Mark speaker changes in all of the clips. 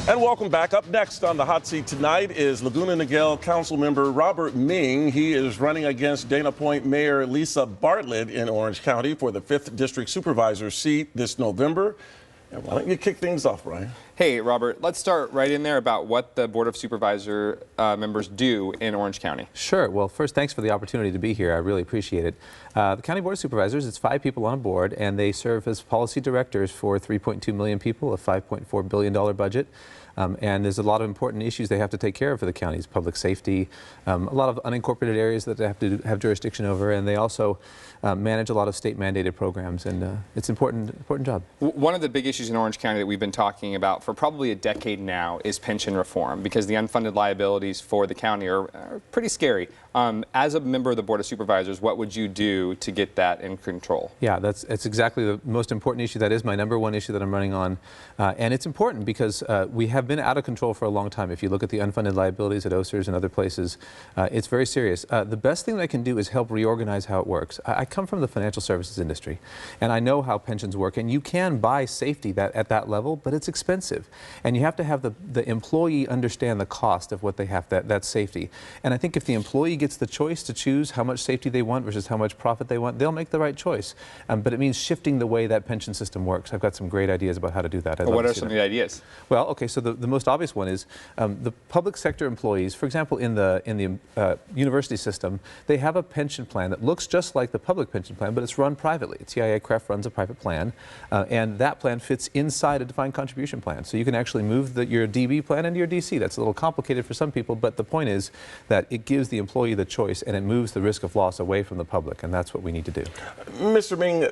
Speaker 1: And welcome back. Up next on the hot seat tonight is Laguna Niguel Council member Robert Ming. He is running against Dana Point Mayor Lisa Bartlett in Orange County for the 5th District Supervisor seat this November. And why don't you kick things off, Brian?
Speaker 2: Hey, Robert, let's start right in there about what the Board of Supervisor members do in Orange County.
Speaker 3: Sure. Well, first, thanks for the opportunity to be here. I really appreciate it. The County Board of Supervisors, it's 5 people on a board, and they serve as policy directors for 3.2 million people, a $5.4 billion budget. And there's a lot of important issues they have to take care of for the counties: public safety, a lot of unincorporated areas that they have to have jurisdiction over, and they also manage a lot of state-mandated programs, and it's an important job.
Speaker 2: One of the big issues in Orange County that we've been talking about for probably a decade now is pension reform, because the unfunded liabilities for the county are pretty scary. As a member of the Board of Supervisors, what would you do to get that in control?
Speaker 3: Yeah, it's exactly the most important issue. That is my #1 issue that I'm running on, and it's important because we have been out of control for a long time. If you look at the unfunded liabilities at OSERS and other places, it's very serious. The best thing that I can do is help reorganize how it works. I come from the financial services industry, and I know how pensions work, and you can buy safety at that level, but it's expensive, and you have to have the employee understand the cost of what they have, that safety. And I think if the employee gets the choice to choose how much safety they want versus how much profit they want, they'll make the right choice. But it means shifting the way that pension system works. I've got some great ideas about how to do that.
Speaker 2: Well, what are some of the ideas?
Speaker 3: Well, okay, so the most obvious one is the public sector employees. For example, in the university system, they have a pension plan that looks just like the public pension plan, but it's run privately. TIAA-CREF runs a private plan, and that plan fits inside a defined contribution plan. So you can actually move your DB plan into your DC. That's a little complicated for some people, but the point is that it gives the employee the choice, and it moves the risk of loss away from the public, and that's what we need to do.
Speaker 1: Mr. Ming,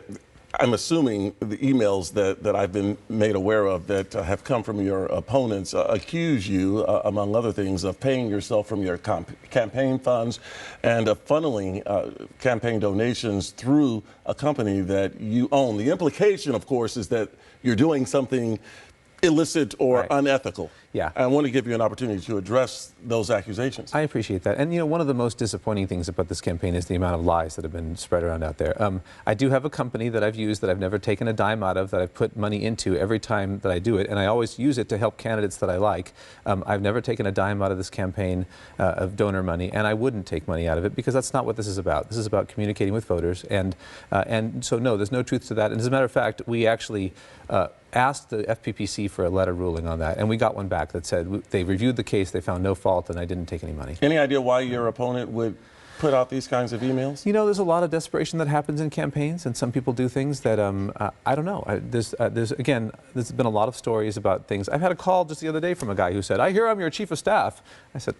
Speaker 1: I'm assuming the emails that I've been made aware of that have come from your opponents accuse you, among other things, of paying yourself from your campaign funds and of funneling campaign donations through a company that you own. The implication, of course, is that you're doing something illicit or unethical.
Speaker 3: Yeah.
Speaker 1: I want to give you an opportunity to address those accusations.
Speaker 3: I appreciate that. And, you know, one of the most disappointing things about this campaign is the amount of lies that have been spread around out there. I do have a company that I've used that I've never taken a dime out of, that I've put money into every time that I do it, and I always use it to help candidates that I like. I've never taken a dime out of this campaign of donor money, and I wouldn't take money out of it, because that's not what this is about. This is about communicating with voters, and so no, there's no truth to that. And as a matter of fact, we actually asked the FPPC for a letter ruling on that, and we got one back that said they reviewed the case, they found no fault, and I didn't take any money.
Speaker 1: Any idea why your opponent would put out these kinds of emails?
Speaker 3: You know, there's a lot of desperation that happens in campaigns, and some people do things that I don't know. There's been a lot of stories about things. I've had a call just the other day from a guy who said, "I hear I'm your chief of staff." I said,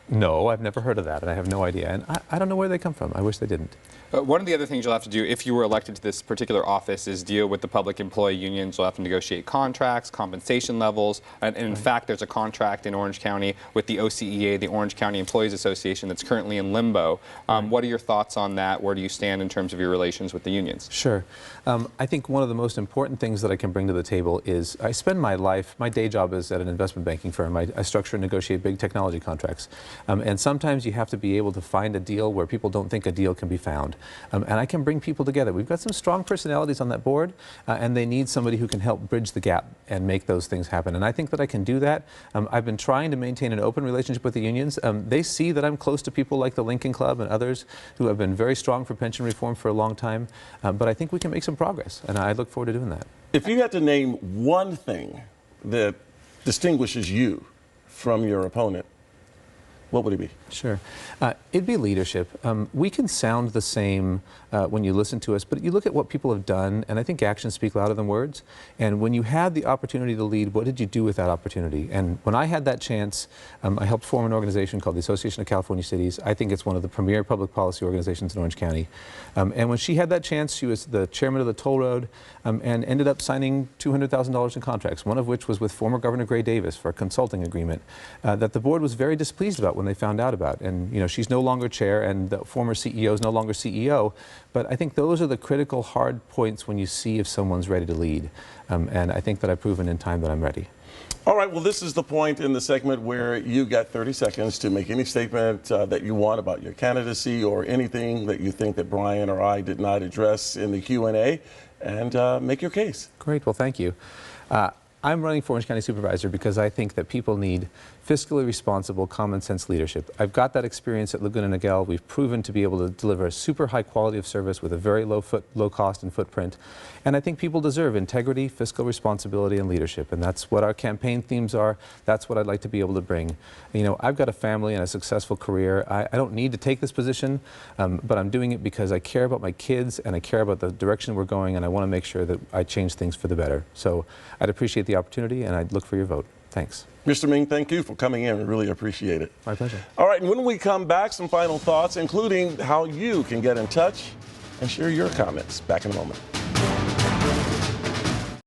Speaker 3: no, I've never heard of that, and I have no idea, and I don't know where they come from. I wish they didn't.
Speaker 2: One of the other things you'll have to do if you were elected to this particular office is deal with the public employee unions. You'll have to negotiate contracts, compensation levels, and in fact, there's a contract in Orange County with the OCEA, the Orange County Employees Association, that's currently in limbo. What are your thoughts on that? Where do you stand in terms of your relations with the unions?
Speaker 3: Sure. I think one of the most important things that I can bring to the table is I spend my life, my day job is at an investment banking firm. I structure and negotiate big technology contracts. And sometimes you have to be able to find a deal where people don't think a deal can be found. And I can bring people together. We've got some strong personalities on that board, and they need somebody who can help bridge the gap and make those things happen. And I think that I can do that. I've been trying to maintain an open relationship with the unions. They see that I'm close to people like the Lincoln Club and others who have been very strong for pension reform for a long time. But I think we can make some progress, and I look forward to doing that.
Speaker 1: If you had to name one thing that distinguishes you from your opponent, what would it be?
Speaker 3: Sure. It'd be leadership. We can sound the same when you listen to us, but you look at what people have done, and I think actions speak louder than words. And when you had the opportunity to lead, what did you do with that opportunity? And when I had that chance, I helped form an organization called the Association of California Cities. I think it's one of the premier public policy organizations in Orange County. And when she had that chance, she was the chairman of the toll road and ended up signing $200,000 in contracts, one of which was with former Governor Gray Davis for a consulting agreement that the board was very displeased about when they found out about. And, you know, she's no longer chair, and the former CEO is no longer CEO. But I think those are the critical hard points when you see if someone's ready to lead. And I think that I've proven in time that I'm ready.
Speaker 1: All right, well, this is the point in the segment where you get 30 seconds to make any statement that you want about your candidacy or anything that you think that Brian or I did not address in the Q&A, and make your case.
Speaker 3: Great, well, thank you. I'm running for Orange County Supervisor because I think that people need fiscally responsible, common sense leadership. I've got that experience at Laguna Niguel. We've proven to be able to deliver a super high quality of service with a very low cost and footprint. And I think people deserve integrity, fiscal responsibility, and leadership. And that's what our campaign themes are. That's what I'd like to be able to bring. You know, I've got a family and a successful career. I don't need to take this position, but I'm doing it because I care about my kids and I care about the direction we're going, and I want to make sure that I change things for the better. So I'd appreciate the opportunity, and I'd look for your vote. Thanks.
Speaker 1: Mr. Ming, thank you for coming in. We really appreciate it.
Speaker 3: My pleasure.
Speaker 1: All right, and when we come back, some final thoughts, including how you can get in touch and share your comments. Back in a moment.